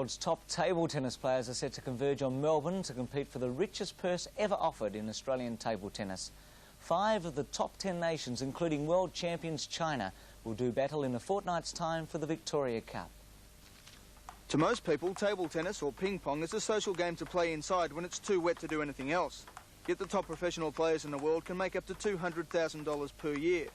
world's top table tennis players are set to converge on Melbourne to compete for the richest purse ever offered in Australian table tennis. 5 of the top 10 nations, including world champions China, will do battle in a fortnight's time for the Victoria Cup. To most people, table tennis or ping pong is a social game to play inside when it's too wet to do anything else. Yet the top professional players in the world can make up to $200,000 per year.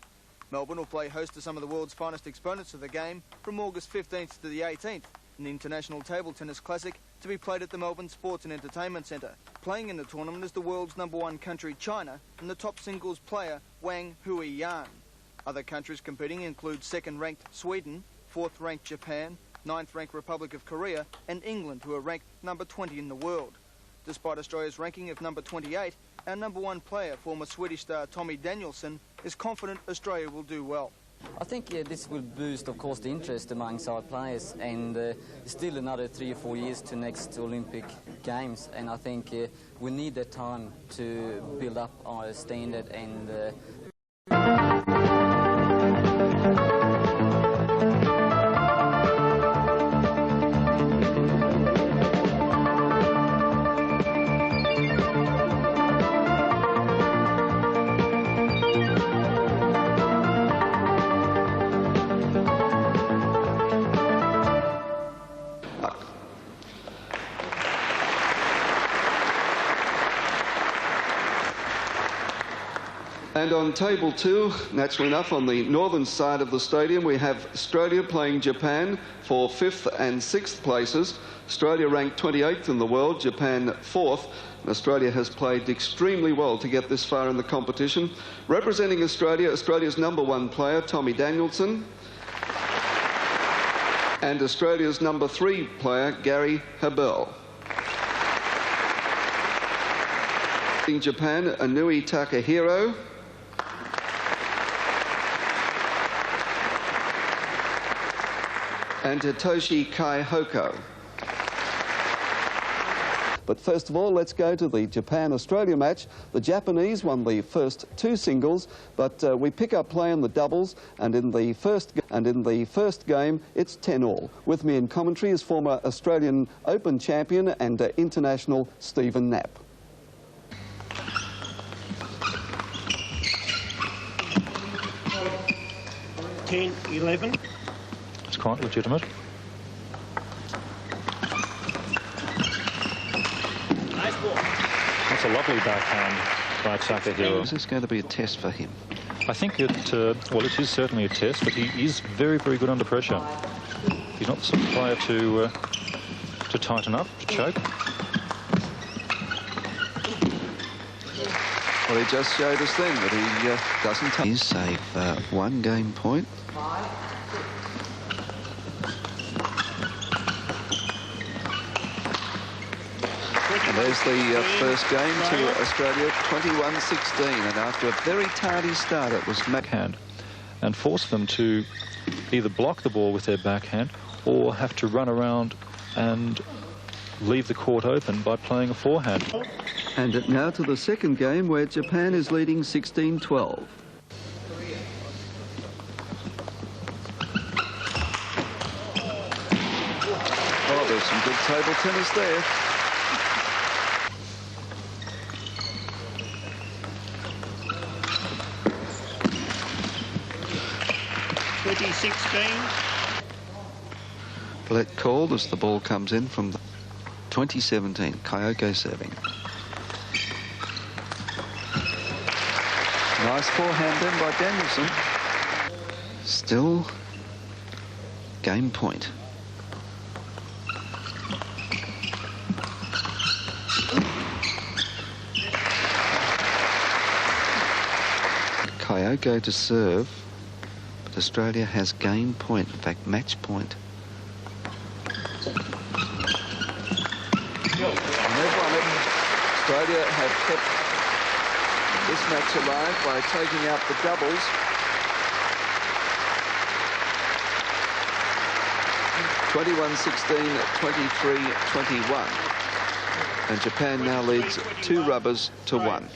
Melbourne will play host to some of the world's finest exponents of the game from August 15th to the 18th in the International Table Tennis Classic to be played at the Melbourne Sports and Entertainment Centre. Playing in the tournament is the world's #1 country, China, and the top singles player, Wang Huiyuan. Other countries competing include 2nd-ranked Sweden, 4th-ranked Japan, 9th-ranked Republic of Korea, and England, who are ranked number 20 in the world. Despite Australia's ranking of number 28, our #1 player, former Swedish star Tommy Danielsson, is confident Australia will do well. I think this will boost, of course, the interest amongst our players, and still another 3 or 4 years to next Olympic Games, and I think we need that time to build up our standard and And on table 2, naturally enough, on the northern side of the stadium, we have Australia playing Japan for 5th and 6th places. Australia ranked 28th in the world, Japan 4th. And Australia has played extremely well to get this far in the competition. Representing Australia, Australia's #1 player, Tommy Danielsson. And Australia's #3 player, Gary Haberl. In Japan, Inui Takahiro. And Hitoshi Kyhoko. But first of all, let's go to the Japan-Australia match. The Japanese won the first 2 singles, but we pick up play in the doubles, and in the first game, it's 10-all. With me in commentary is former Australian Open champion and international Stephen Knapp. Ten, 11. It's quite legitimate. Nice ball. That's a lovely backhand by Takahiro. Is this going to be a test for him? I think well, it is certainly a test, but he is very, very good under pressure. He's not the sort of player to tighten up, to choke. Well, he just showed us then that he doesn't take. He's save 1 game point. And there's the first game to Australia, 21-16, and after a very tardy start, it was backhand, and force them to either block the ball with their backhand or have to run around and leave the court open by playing a forehand. And now to the second game, where Japan is leading 16-12. Oh, there's some good table tennis there. Bullet called as the ball comes in from the 2017. Kyhoko serving. Nice forehand in by Danielsson. Still game point. Kyhoko to serve, but Australia has game point, in fact match point. And they've won it. Australia have kept this match alive by taking out the doubles. (21-16, 23-21). And Japan now leads 2 rubbers to 1.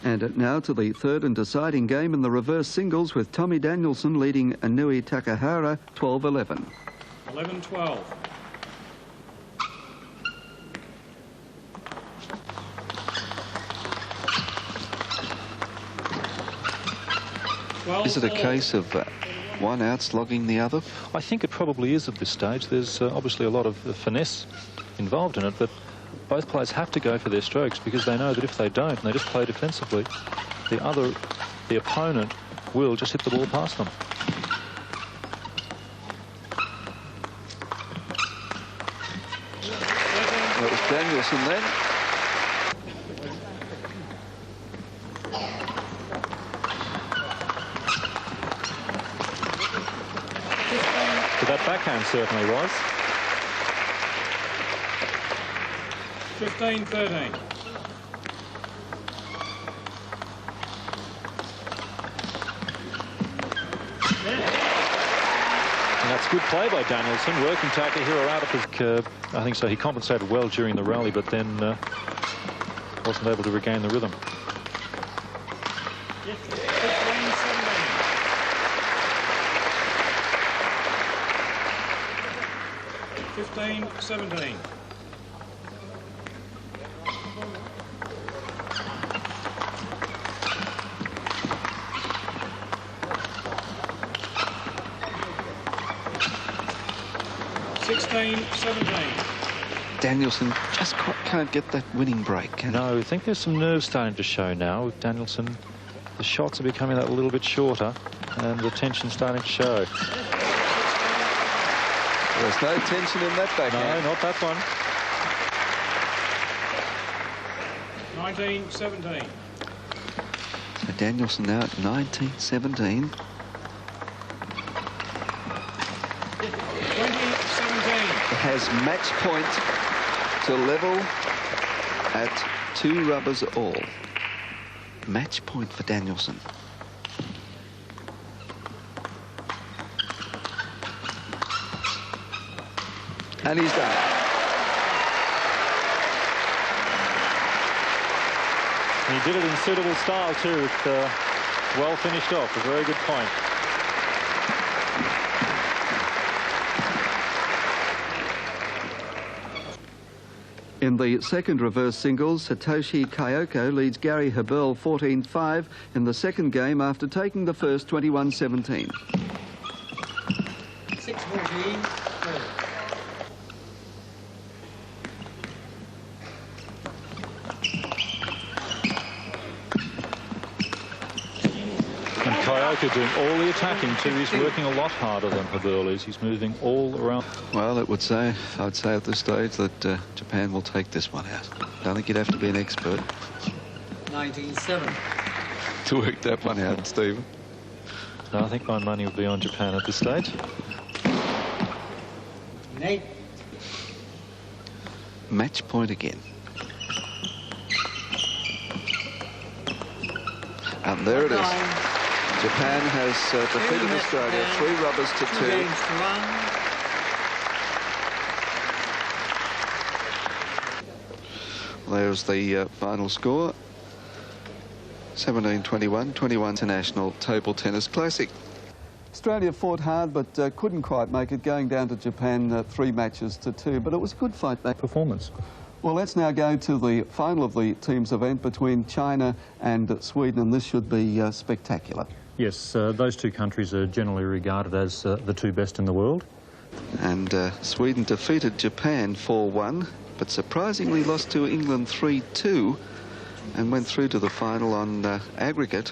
And now to the third and deciding game in the reverse singles, with Tommy Danielsson leading Inui Takahiro 12-11. 11-12. Is it a case of one outslogging the other? I think it probably is at this stage. There's obviously a lot of finesse involved in it, but both players have to go for their strokes because they know that if they don't and they just play defensively, the opponent will just hit the ball past them. That was Danielsson then. But that backhand certainly was. 15-13. And that's good play by Danielsson, working Takahiro out of his curve. I think so. He compensated well during the rally, but then wasn't able to regain the rhythm. 15-17. Danielsson just can't get that winning break, can he? No, I think there's some nerves starting to show now. With Danielsson, the shots are becoming that little bit shorter and the tension's starting to show. There's no tension in that backhand. No, not that one. 19-17. So Danielsson now at 19-17. 20-17. Has match point to level at 2 rubbers all. Match point for Danielsson. And he's done it. And he did it in suitable style too. With well finished off. A very good point. In the second reverse singles, Takahiro Kyhoko leads Gary Haberl 14-5 in the second game after taking the first 21-17. 6-14. And Kyhoko doing all the attacking too. He's working a lot harder than Haberl is. He's moving all around. Well, I'd say at this stage that Japan will take this one out. I don't think you'd have to be an expert 19-7. to work that one out, Stephen. No, I think my money would be on Japan at this stage. 8. Match point again. And there it is. Japan has defeated Australia 3 rubbers to 2. 2 games to 1. There's the final score. 17-21, 21 International Table Tennis Classic. Australia fought hard but couldn't quite make it, going down to Japan 3 matches to 2, but it was a good fight. Performance. Well, let's now go to the final of the teams event between China and Sweden, and this should be spectacular. Yes, those two countries are generally regarded as the 2 best in the world. And Sweden defeated Japan 4-1, but surprisingly lost to England 3-2 and went through to the final on aggregate.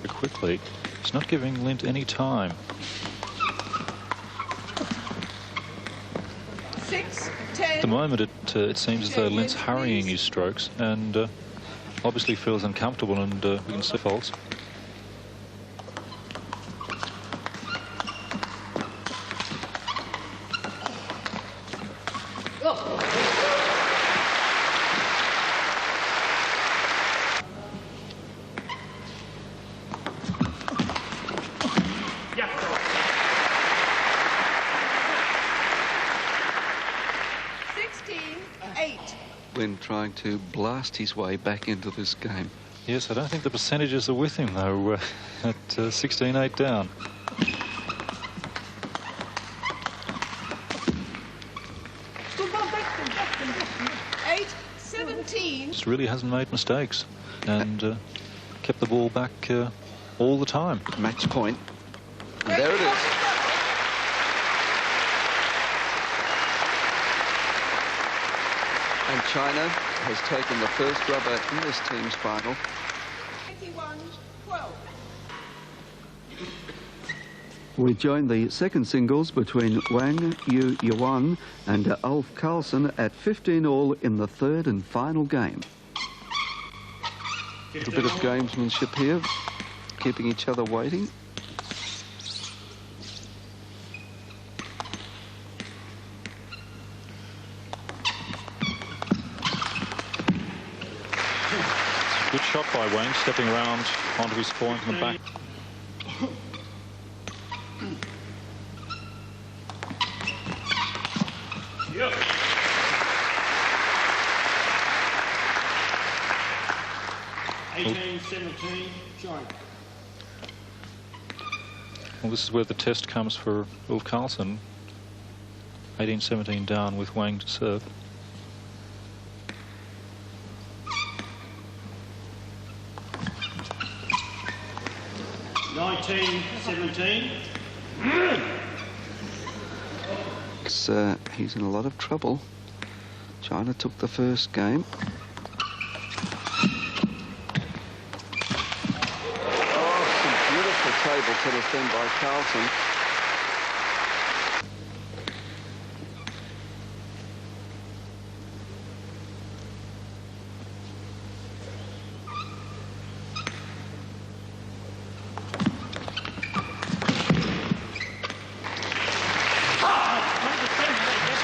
Quickly, he's not giving Lindh any time. 6-10. At the moment, it seems as though Lindh's hurrying his strokes and obviously feels uncomfortable, and we can see faults. Lindh trying to blast his way back into this game. Yes, I don't think the percentages are with him, though, at 16-8 down. Eight, 17. Just really hasn't made mistakes, and kept the ball back all the time. Match point. And there it is. And China has taken the first rubber in this team's final. 21-12. We join the second singles between Wang Huiyuan and Ulf Carlsson at 15-all in the third and final game. A little bit of gamesmanship here, keeping each other waiting. Good shot by Wang, stepping around onto his point in the back. Yep. 18-17, China. Well, this is where the test comes for Ulf Carlsson. 18-17 down with Wang to serve. He's in a lot of trouble. China took the first game. Oh, some beautiful table tennis done by Carlsson.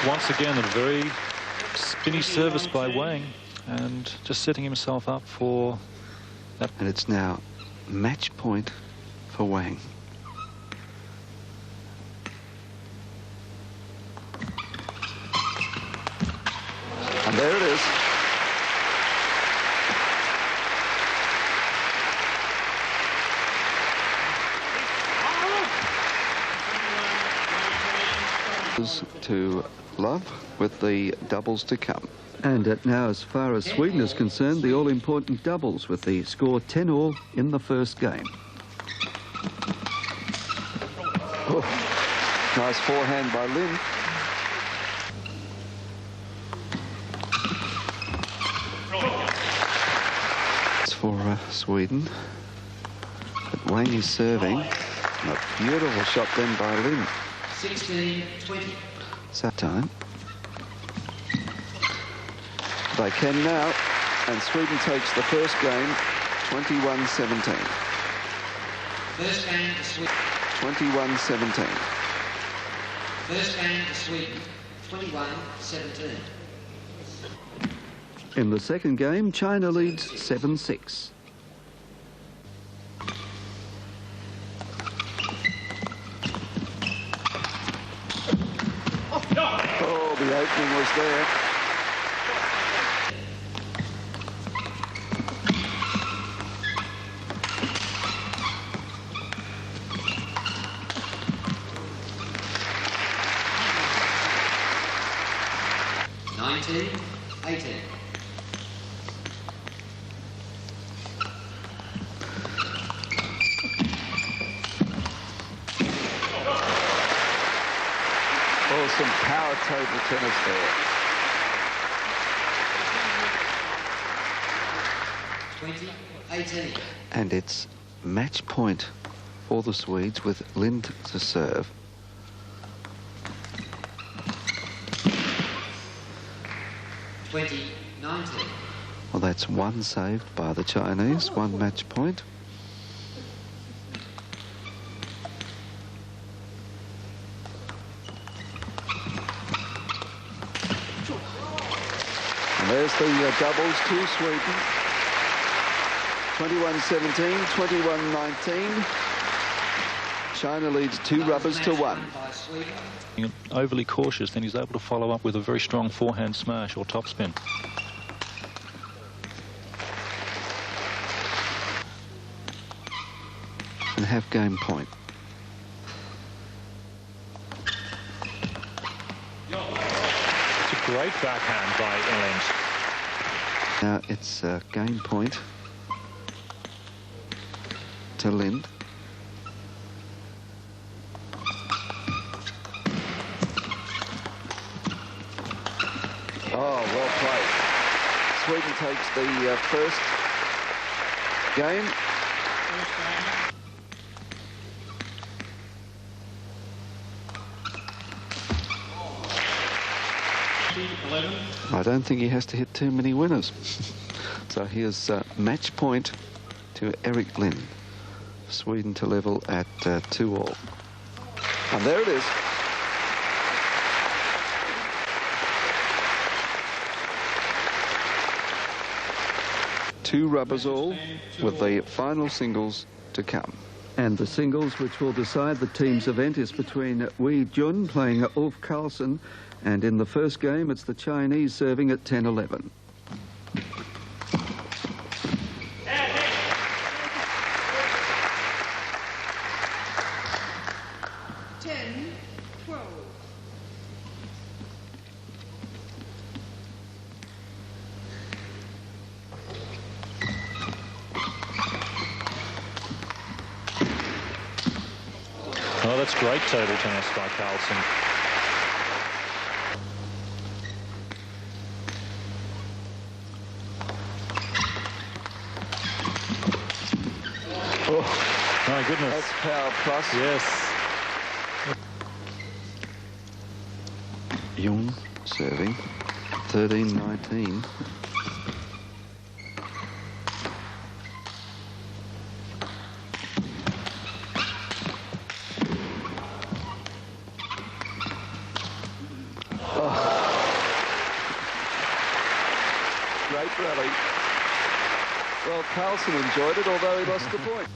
Once again, a very spinny service by Wang, and just setting himself up for that. And it's now match point for Wang. And there it is. To love with the doubles to come. And now, as far as Sweden is concerned, the all-important doubles with the score 10-all in the first game. Oh, nice forehand by Lindh. It's for Sweden. But Wang is serving. And a beautiful shot then by Lindh. 16-20. It's that time. They can now, and Sweden takes the first game, 21-17. First game to Sweden. 21-17. First game to Sweden. 21-17. In the second game, China leads 7-6. Oh, the opening was there. Oh, some power table tennis there. 20-18. And it's match point for the Swedes with Lindh to serve. Well, that's one saved by the Chinese, one match point. And there's the doubles to Sweden. 21-17, 21-19. China leads 2 rubbers to 1. Overly cautious, then he's able to follow up with a very strong forehand smash or topspin. And have game point. It's a great backhand by Lindh. Now it's game point. to Lindh. Oh, well played. Sweden takes the first game. I don't think he has to hit too many winners. So here's match point to Erik Lindh. Sweden to level at 2-all. And there it is. Two rubbers all, with the final singles to come. And the singles which will decide the team's event is between Hui Jun playing Ulf Carlsson, and in the first game it's the Chinese serving at 10-11. Oh, that's great table tennis by Carlsson. Oh, my goodness. That's power plus. Yes. Jung serving 13-19. Great rally. Well, Carlsson enjoyed it, although he lost the point.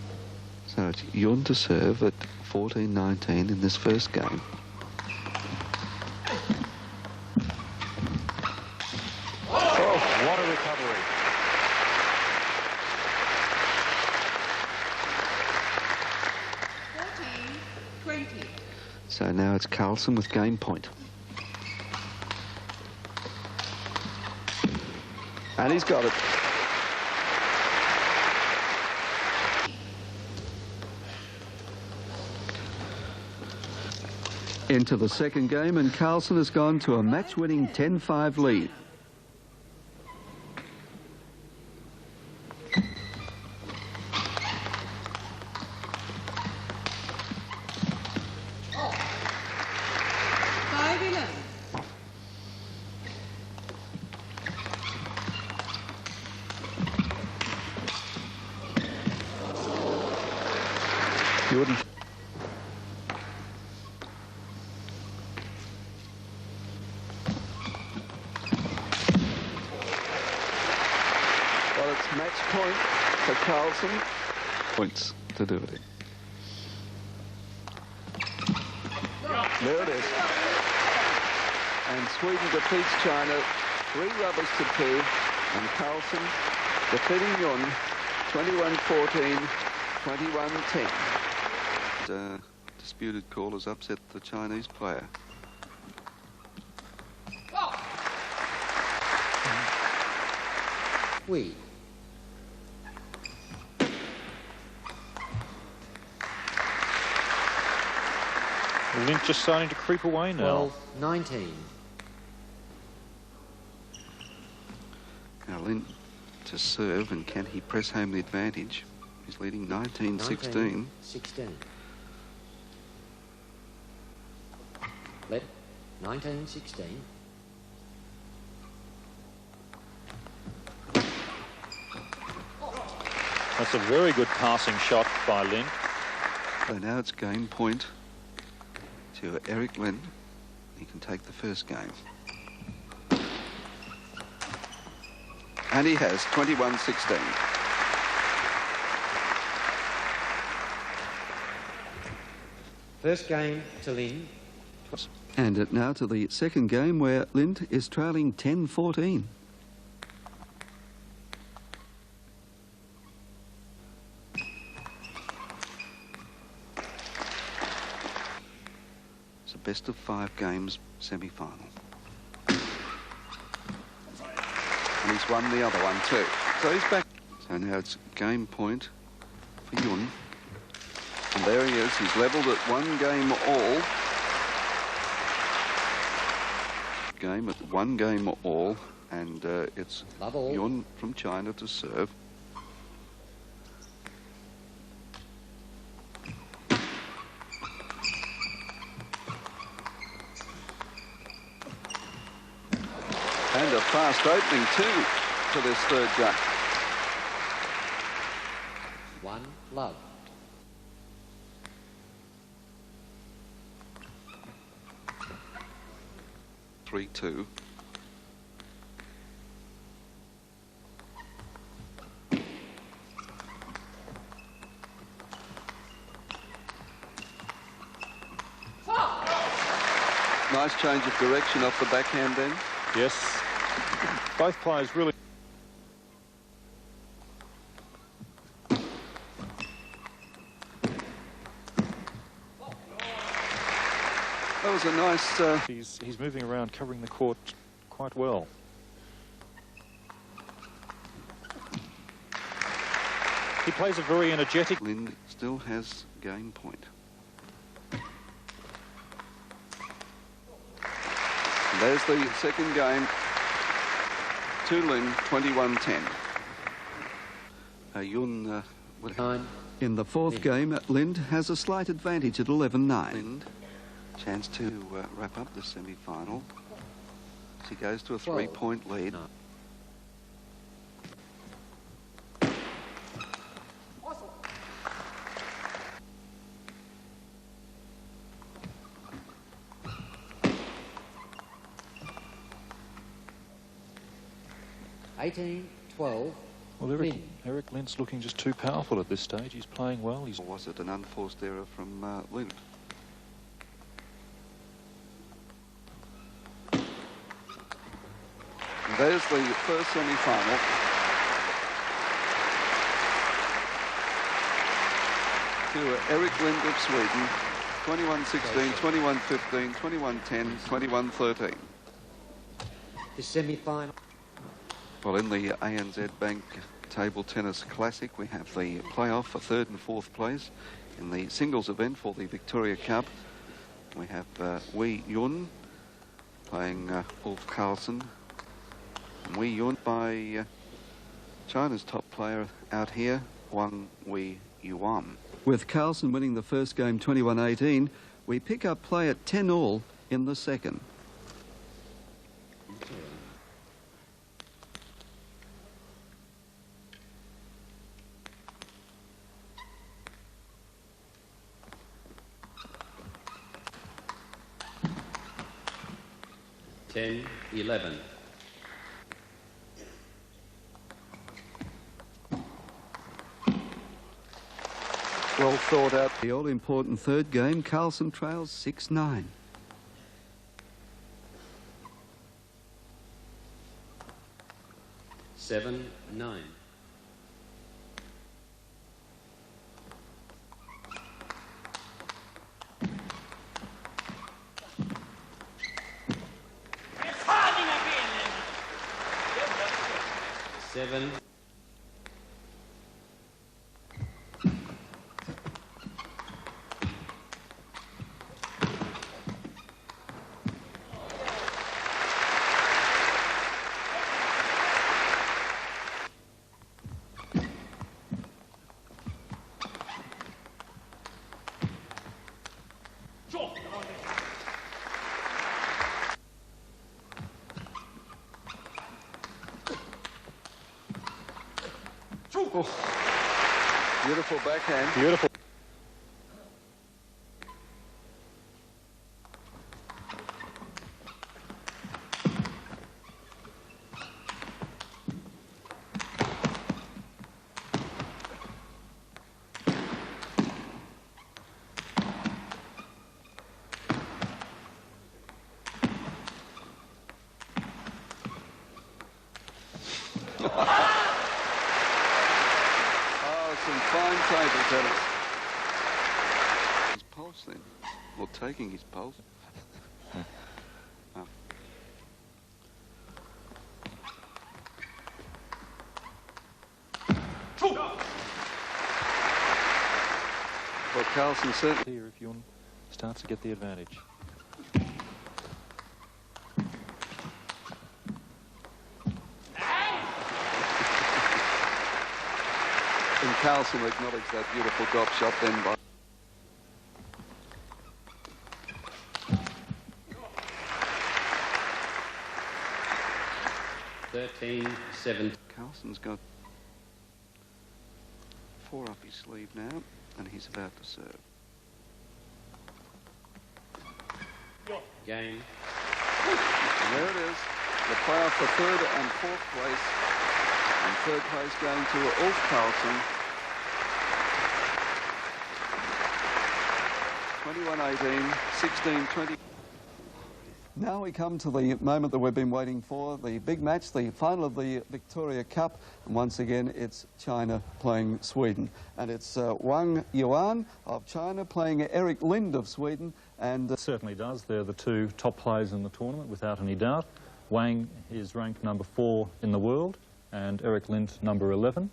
So it's Jun to serve at 14-19 in this first game. Oh, what a recovery. So now it's Carlsson with game point. And he's got it. Into the second game, and Carlsson has gone to a match-winning 10-5 lead. Jordan. Well, it's match point for Carlsson. Points to do it in. There it is. And Sweden defeats China 3 rubbers to 2, and Carlsson defeating Jun 21-14, 21-10. Disputed call has upset the Chinese player. Hui. Lindh just starting to creep away now. 12-19. Now Lindh to serve, and can he press home the advantage? He's leading 19-16. 16. Let 19-16. That's a very good passing shot by Lindh. So now it's game point to Erik Lindh. He can take the first game. And he has 21-16. First game to Lindh. And now to the second game, where Lindh is trailing 10-14. It's a best of 5 games semi-final. And he's won the other one too. So he's back. So now it's game point for Jun. And there he is. He's levelled at 1 game all. Game at 1 game all, and it's Yun from China to serve. And a fast opening too for this third game. 1 love. Three-two. Nice change of direction off the backhand then. Yes. Both players really... That was a nice... He's moving around, covering the court quite well. He plays a very energetic... Lindh still has game point. And there's the second game. To Lindh, 21-10. Yun in the fourth game, Lindh has a slight advantage at 11-9. Lindh, chance to wrap up the semi-final. He goes to a 3-point lead. No. (18-12). Well, Erik Lindh's looking just too powerful at this stage. He's playing well. Or was it an unforced error from Lindh? And there's the first semi-final. To Erik Lindh of Sweden, 21-16, 21-15, 21-10, 21-13. The semi-final. Well, in the ANZ Bank Table Tennis Classic, we have the playoff for 3rd and 4th place. In the singles event for the Victoria Cup, we have Hui Jun playing Ulf Carlsson. And Hui Jun by China's top player out here, Wang Huiyuan. With Carlsson winning the first game 21-18, we pick up play at 10-all in the second. (10-11). Well thought out. The all-important third game, Carlsson trails 6-9. (7-9). (7). Oh. Beautiful backhand. Beautiful. Fine table tennis. His pulse then, or taking his pulse. Oh. Well, Carlsson certainly. Here if Yun starts to get the advantage. And Carlsson acknowledged that beautiful drop shot then by... Carlsson's got 4 up his sleeve now, and he's about to serve. Game. And there it is, the playoff for 3rd and 4th place, and 3rd place going to Ulf Carlsson. 21-18, 16-20. Now we come to the moment that we've been waiting for, the big match, the final of the Victoria Cup. And once again, it's China playing Sweden. And it's Wang Huiyuan of China playing Erik Lindh of Sweden. And It certainly does. They're the 2 top players in the tournament, without any doubt. Wang is ranked number 4 in the world, and Erik Lindh number 11.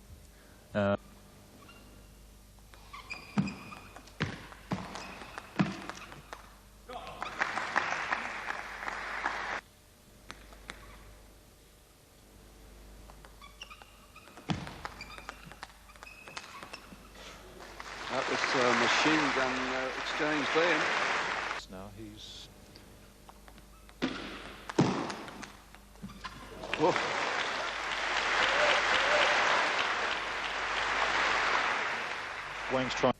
that was a machine gun exchange there. Now he's... Whoa. Wang's trying...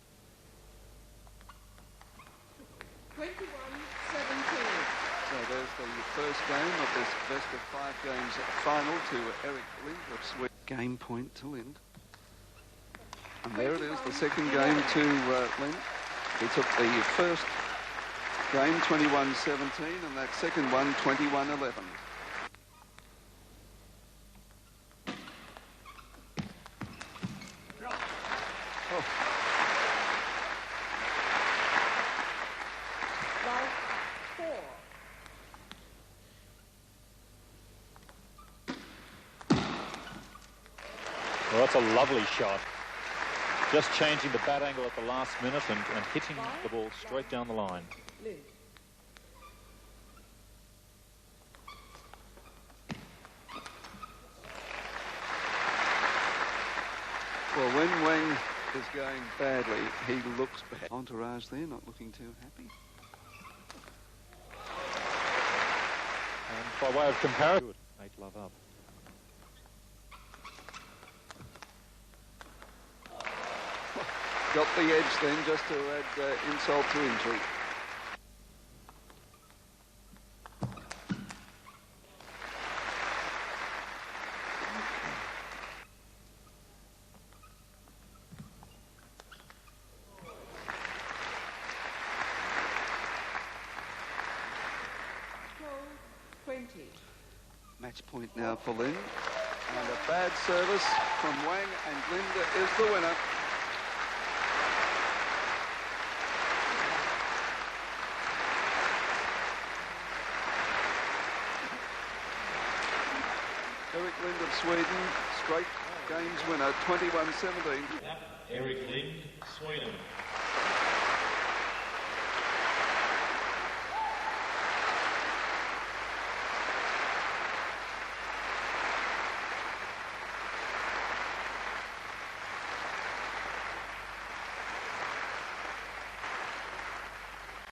21-17. So there's the first game of this best of 5 games final to Erik Lindh of Sweden. Game point to Lindh. And there it is, the second game to Lindh. He took the first game 21-17 and that second one 21-11. Love 4. Well, that's a lovely shot. Just changing the bat angle at the last minute and hitting the ball straight down the line. Lindh. Well, when Wang is going badly, he looks bad. Entourage there, not looking too happy. And by way of comparison, 8 love up. Got the edge then, just to add insult to injury. Match point now for Lindh. And a bad service from Wang, and Lindh is the winner. Erik Lindh of Sweden, straight games winner, 21-17. Erik Lindh, Sweden.